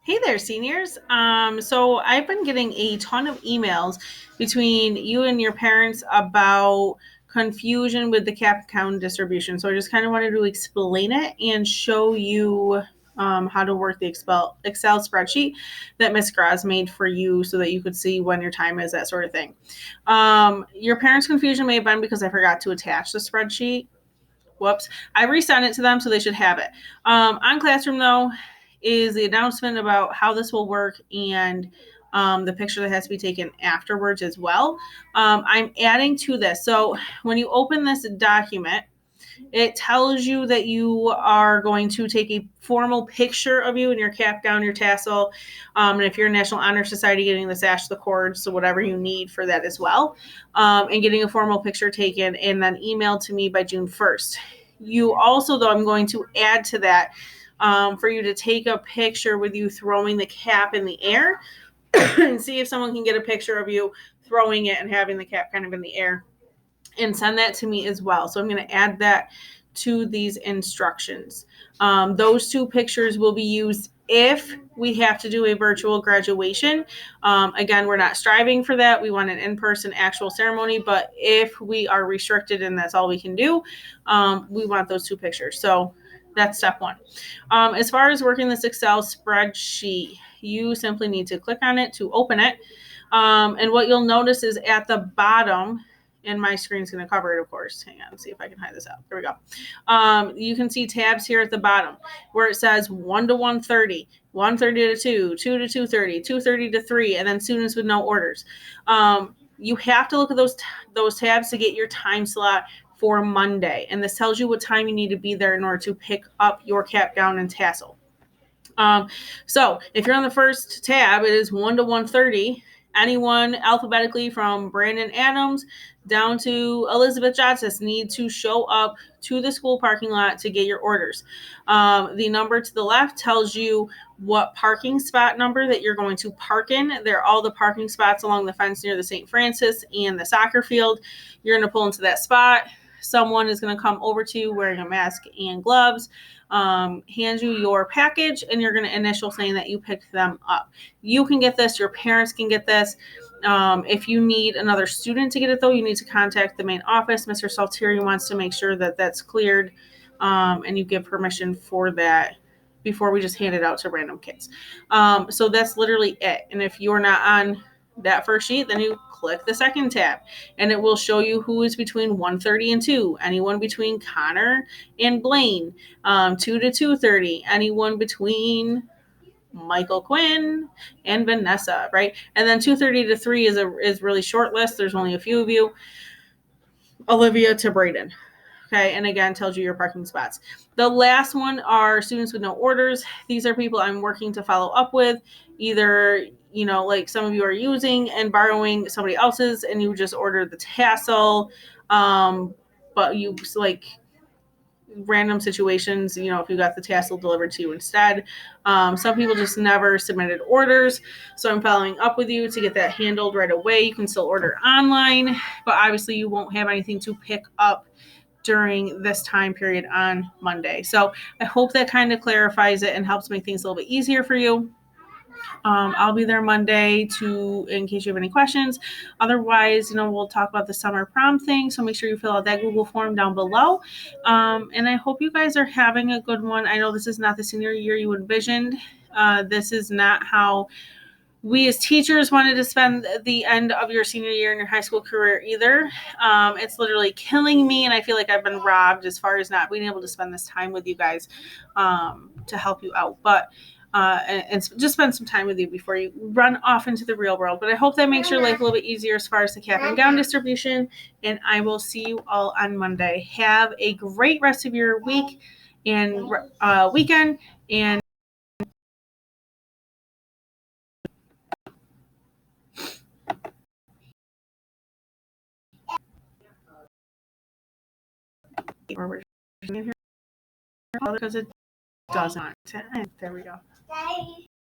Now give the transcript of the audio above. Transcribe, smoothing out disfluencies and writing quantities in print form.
Hey there, seniors. So I've been getting a ton of emails between you and your parents about confusion with the cap count distribution. So I just kind of wanted to explain it and show you how to work the Excel spreadsheet that Miss Graz made for you so that you could see when your time is, that sort of thing. Your parents' confusion may have been because I forgot to attach the spreadsheet. Whoops. I resent it to them, so they should have it. On Classroom, though, is the announcement about how this will work and the picture that has to be taken afterwards as well. I'm adding to this. So when you open this document, it tells you that you are going to take a formal picture of you in your cap gown, your tassel, and if you're a National Honor Society, getting the sash, the cords, so whatever you need for that as well, and getting a formal picture taken and then emailed to me by June 1st. You also, though, I'm going to add to that for you to take a picture with you throwing the cap in the air and see if someone can get a picture of you throwing it and having the cap kind of in the air and send that to me as well. So I'm going to add that to these instructions. Those two pictures will be used if we have to do a virtual graduation. Again, we're not striving for that. We want an in-person actual ceremony, but if we are restricted and that's all we can do, we want those two pictures. So that's step one. As far as working this Excel spreadsheet, you simply need to click on it to open it. And what you'll notice is at the bottom, and my screen's going to cover it, of course. Hang on, let's see if I can hide this out. There we go. You can see tabs here at the bottom where it says 1 to 1:30, 1:30 to 2, 2 to 2:30, 2:30 to 3, and then students with no orders. You have to look at those tabs to get your time slot for Monday. And this tells you what time you need to be there in order to pick up your cap gown and tassel. So if you're on the first tab, it is 1 to 1:30. Anyone alphabetically from Brandon Adams down to Elizabeth Johnson need to show up to the school parking lot to get your orders. The number to the left tells you what parking spot number that you're going to park in. They're all the parking spots along the fence near the St. Francis and the soccer field. You're going to pull into that spot. Someone is going to come over to you wearing a mask and gloves, hand you your package, and you're going to initial saying that you picked them up. You can get this. Your parents can get this. If you need another student to get it, though, you need to contact the main office. Mr. Saltieri wants to make sure that that's cleared, and you give permission for that before we just hand it out to random kids. So that's literally it. And if you're not on that first sheet, then you click the second tab and it will show you who is between 1:30 and 2, anyone between Connor and Blaine, 2 to 2:30, anyone between Michael Quinn and Vanessa, right? And then 2:30 to 3 is really short list. There's only a few of you. Olivia to Braden. Okay, and again, tells you your parking spots. The last one are students with no orders. These are people I'm working to follow up with. Either, like some of you are using and borrowing somebody else's and you just ordered the tassel, but you like random situations, if you got the tassel delivered to you instead. Some people just never submitted orders. So I'm following up with you to get that handled right away. You can still order online, but obviously you won't have anything to pick up during this time period on Monday. So I hope that kind of clarifies it and helps make things a little bit easier for you. I'll be there Monday in case you have any questions. Otherwise, we'll talk about the summer prom thing. So make sure you fill out that Google form down below. And I hope you guys are having a good one. I know this is not the senior year you envisioned. This is not how we as teachers wanted to spend the end of your senior year in your high school career either. It's literally killing me, and I feel like I've been robbed as far as not being able to spend this time with you guys to help you out. But and just spend some time with you before you run off into the real world. But I hope that makes your life a little bit easier as far as the cap and gown distribution. And I will see you all on Monday. Have a great rest of your week and weekend. And we're here because it does not. There we go.